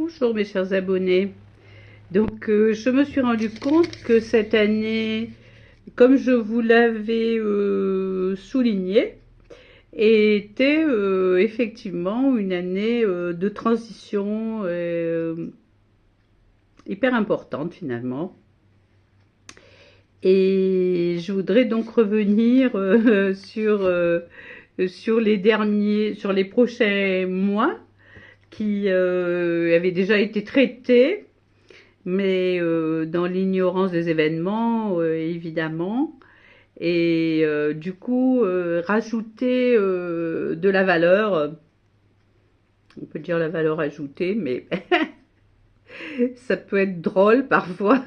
Bonjour mes chers abonnés. Donc je me suis rendu compte que cette année, comme je vous l'avais souligné, était effectivement une année de transition hyper importante finalement. Et je voudrais donc revenir sur sur les prochains mois qui avaient déjà été traités, mais dans l'ignorance des événements, évidemment. Et du coup, rajouter de la valeur, on peut dire la valeur ajoutée, mais ça peut être drôle parfois.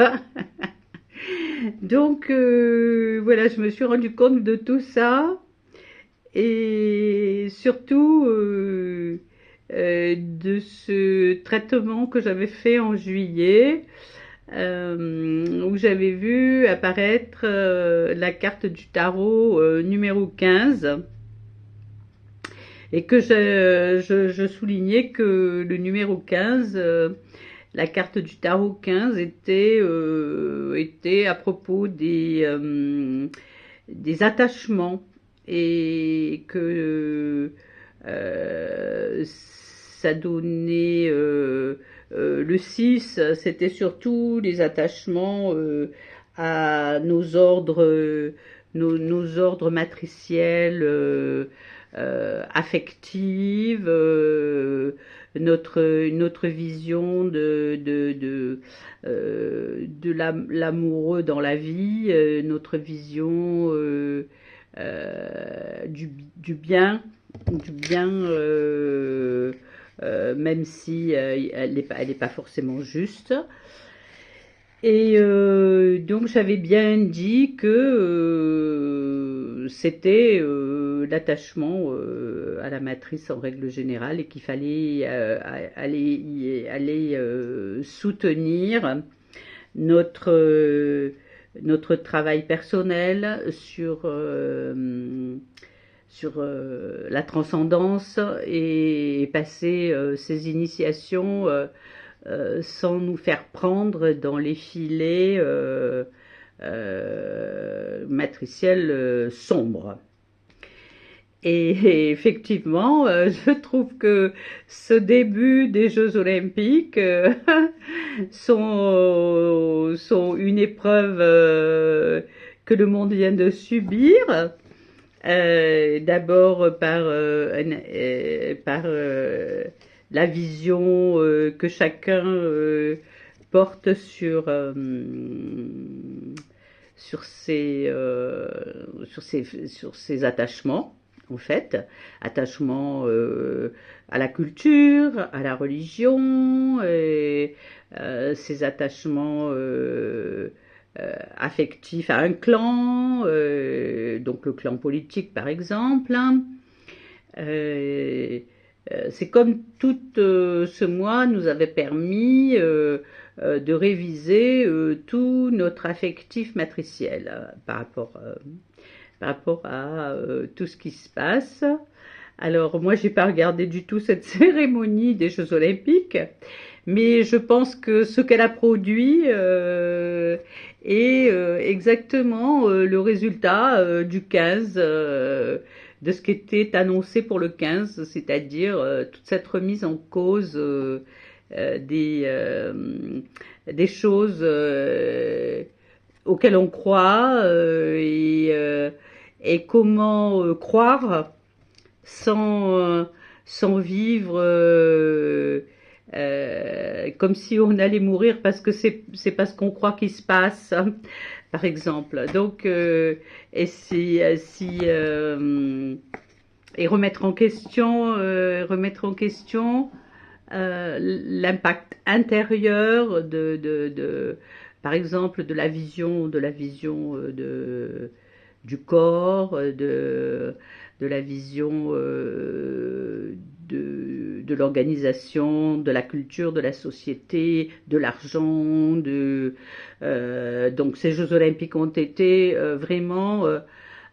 Donc voilà, je me suis rendu compte de tout ça. Et surtout de ce traitement que j'avais fait en juillet, où j'avais vu apparaître la carte du tarot numéro 15, et que je soulignais que le numéro 15, la carte du tarot 15 était à propos des attachements, et que ça donnait le 6, c'était surtout les attachements à nos ordres, nos ordres matriciels, affectifs, notre vision de l'amoureux dans la vie, notre vision du bien, même si elle n'est pas forcément juste. Et donc j'avais bien dit que c'était l'attachement à la matrice en règle générale, et qu'il fallait aller soutenir notre travail personnel sur la transcendance, et passer ces initiations sans nous faire prendre dans les filets matriciels sombres. Et effectivement, je trouve que ce début des Jeux Olympiques sont une épreuve que le monde vient de subir. D'abord par la vision que chacun porte sur ses attachements, en fait, attachement à la culture, à la religion, et ses attachements affectifs à un clan, donc le clan politique par exemple. C'est comme tout ce mois nous avait permis de réviser tout notre affectif matriciel par rapport à tout ce qui se passe. Alors moi, j'ai pas regardé du tout cette cérémonie des Jeux Olympiques, mais je pense que ce qu'elle a produit est exactement le résultat du 15, de ce qui était annoncé pour le 15, c'est-à-dire toute cette remise en cause des choses auxquelles on croit, et comment croire sans vivre comme si on allait mourir parce que c'est pas ce qu'on croit qu'il se passe, par exemple. Donc et remettre en question l'impact intérieur par exemple de la vision du corps, de la vision de l'organisation, de la culture, de la société, de l'argent. Donc ces Jeux Olympiques ont été vraiment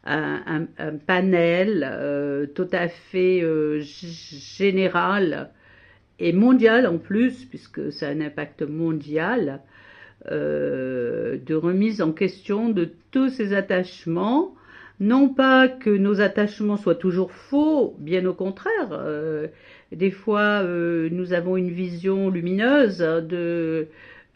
un panel tout à fait général et mondiale en plus, puisque ça a un impact mondial, de remise en question de tous ces attachements. Non pas que nos attachements soient toujours faux, bien au contraire. Des fois, nous avons une vision lumineuse de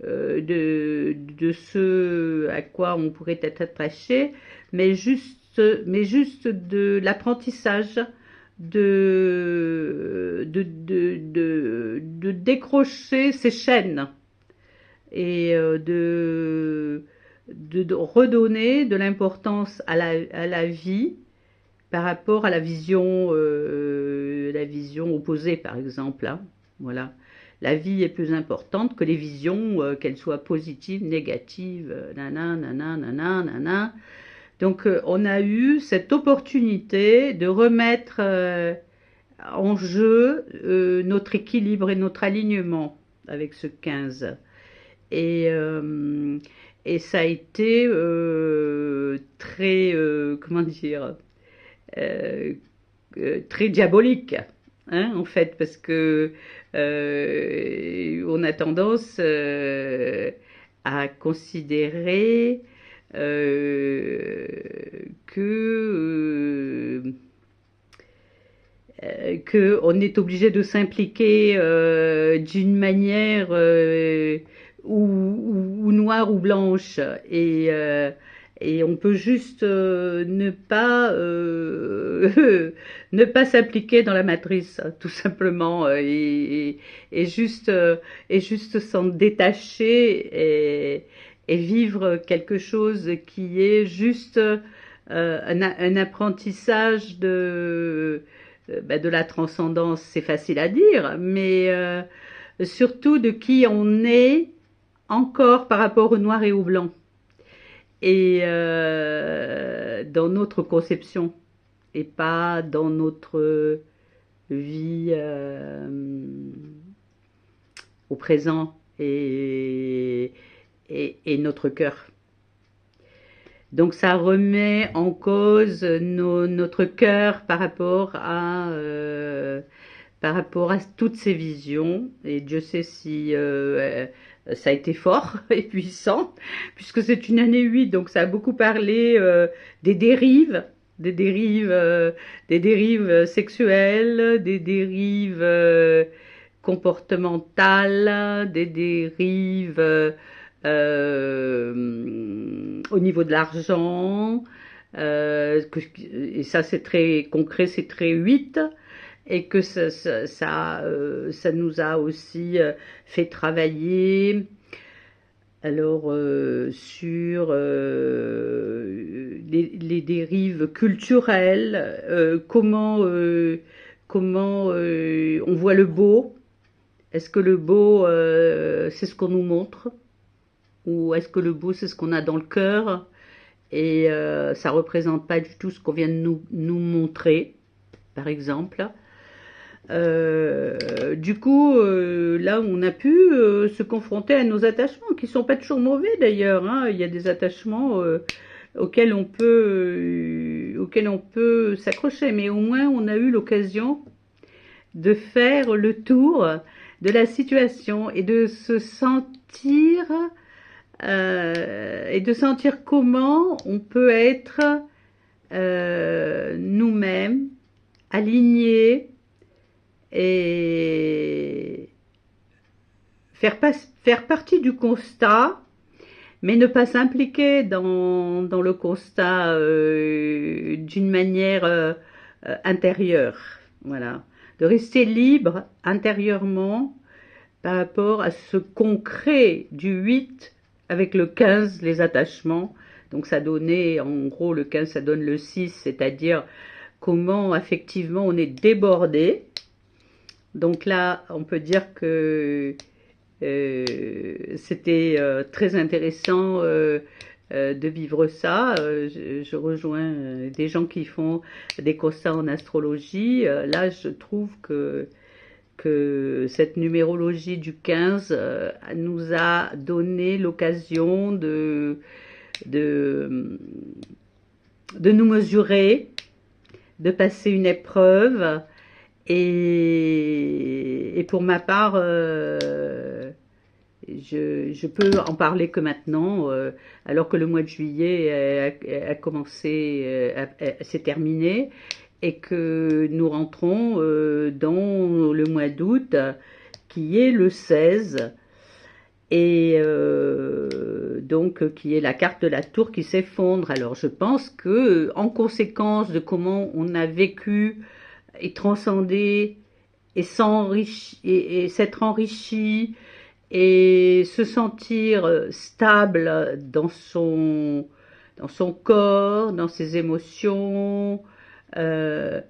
ce à quoi on pourrait être attaché, mais juste de l'apprentissage, de décrocher ces chaînes et de redonner de l'importance à la vie par rapport à la vision opposée, par exemple. Hein. Voilà. La vie est plus importante que les visions, qu'elles soient positives, négatives, nanana, nanana, nanana. Donc, on a eu cette opportunité de remettre en jeu notre équilibre et notre alignement avec ce 15. Et, euh, et ça a été très, comment dire, euh, très diabolique, hein, en fait, parce que on a tendance à considérer que on est obligé de s'impliquer d'une manière ou noire ou blanche et on peut juste ne pas s'impliquer dans la matrice tout simplement et juste s'en détacher et vivre quelque chose qui est juste un apprentissage de la transcendance, c'est facile à dire, mais surtout de qui on est encore par rapport au noir et au blanc. Et dans notre conception, et pas dans notre vie au présent et notre cœur. Donc ça remet en cause notre cœur par rapport à toutes ces visions. Et Dieu sait si ça a été fort et puissant, puisque c'est une année 8, donc ça a beaucoup parlé des dérives, des dérives sexuelles, des dérives comportementales, des dérives au niveau de l'argent, et ça c'est très concret, c'est très 8, et que ça nous a aussi fait travailler alors sur les dérives culturelles, comment on voit le beau. Est-ce que le beau c'est ce qu'on nous montre, ou est-ce que le beau c'est ce qu'on a dans le cœur et ça représente pas du tout ce qu'on vient de nous montrer, par exemple. Du coup, là, on a pu se confronter à nos attachements, qui sont pas toujours mauvais d'ailleurs. Hein. Il y a des attachements auxquels on peut s'accrocher, mais au moins on a eu l'occasion de faire le tour de la situation et de se sentir comment on peut être nous-mêmes, alignés, et faire partie du constat, mais ne pas s'impliquer dans le constat d'une manière intérieure. Voilà. De rester libre intérieurement par rapport à ce concret du 8 avec le 15, les attachements. Donc ça donnait, en gros, le 15, ça donne le 6, c'est-à-dire comment effectivement on est débordé. Donc là, on peut dire que c'était très intéressant de vivre ça. Je rejoins des gens qui font des constats en astrologie. Là, je trouve que cette numérologie du 15 nous a donné l'occasion de nous mesurer, de passer une épreuve Et pour ma part, je peux en parler que maintenant, alors que le mois de juillet a commencé, s'est terminé, et que nous rentrons dans le mois d'août, qui est le 16, et donc qui est la carte de la tour qui s'effondre. Alors je pense que, en conséquence de comment on a vécu et transcendé et s'être enrichi et se sentir stable dans son corps, dans ses émotions, euh,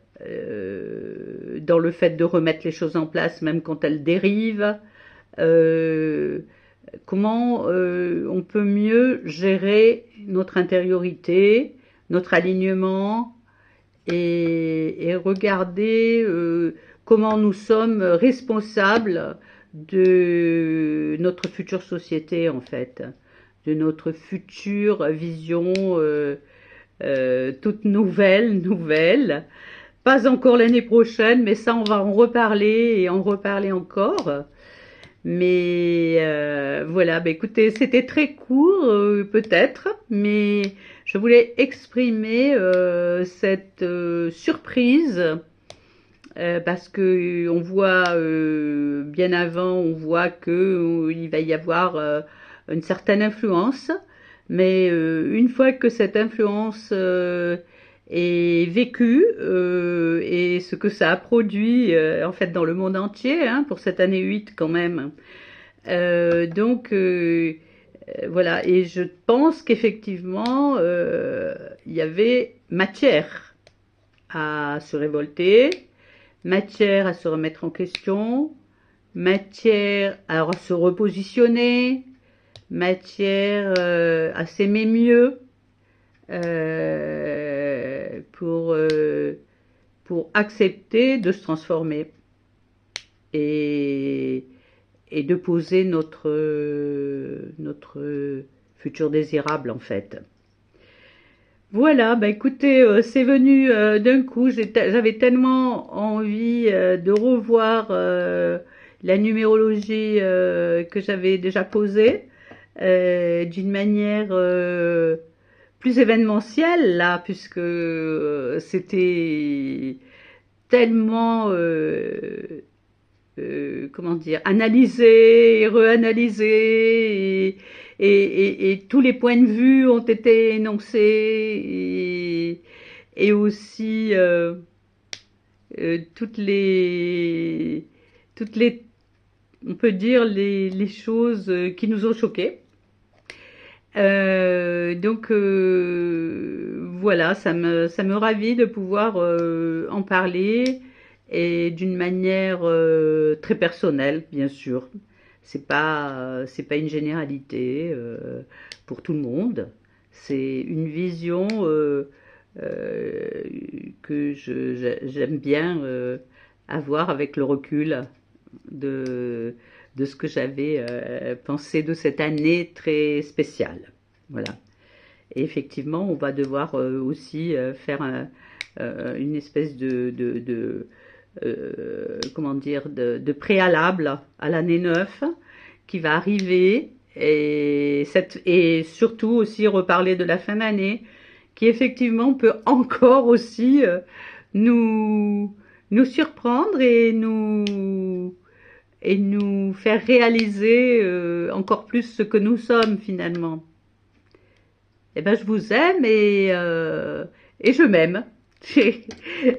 dans le fait de remettre les choses en place même quand elles dérivent. Euh, Comment on peut mieux gérer notre intériorité, notre alignement, et regarder comment nous sommes responsables de notre future société, en fait, de notre future vision toute nouvelle. Pas encore l'année prochaine, mais ça, on va en reparler et en reparler encore. Mais voilà, bah écoutez, c'était très court peut-être, mais je voulais exprimer cette surprise parce que on voit bien avant, on voit que il va y avoir une certaine influence, mais une fois que cette influence est vécue et ce que ça a produit en fait dans le monde entier, hein, pour cette année 8 quand même. Donc voilà, et je pense qu'effectivement il y avait matière à se révolter, matière à se remettre en question, matière à se repositionner, matière à s'aimer mieux pour accepter de se transformer et, et de poser notre futur désirable en fait. Voilà, bah écoutez, c'est venu d'un coup, j'avais tellement envie de revoir la numérologie que j'avais déjà posée d'une manière plus événementielle là, puisque c'était tellement comment dire, analysé et reanalysé et tous les points de vue ont été énoncés et aussi toutes les, on peut dire les choses qui nous ont choqués. Donc voilà, ça me ravit de pouvoir en parler et d'une manière très personnelle, bien sûr. C'est pas une généralité pour tout le monde. C'est une vision euh, que j'aime bien avoir avec le recul de, de ce que j'avais pensé de cette année très spéciale. Voilà. Et effectivement, on va devoir aussi faire une espèce comment dire, de préalable à l'année 9 qui va arriver et surtout aussi reparler de la fin d'année qui effectivement peut encore aussi nous surprendre et nous faire réaliser encore plus ce que nous sommes finalement. Eh ben, je vous aime et je m'aime.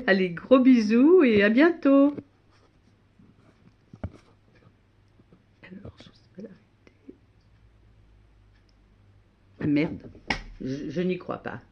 Allez, gros bisous et à bientôt. Alors, ah, merde, je n'y crois pas.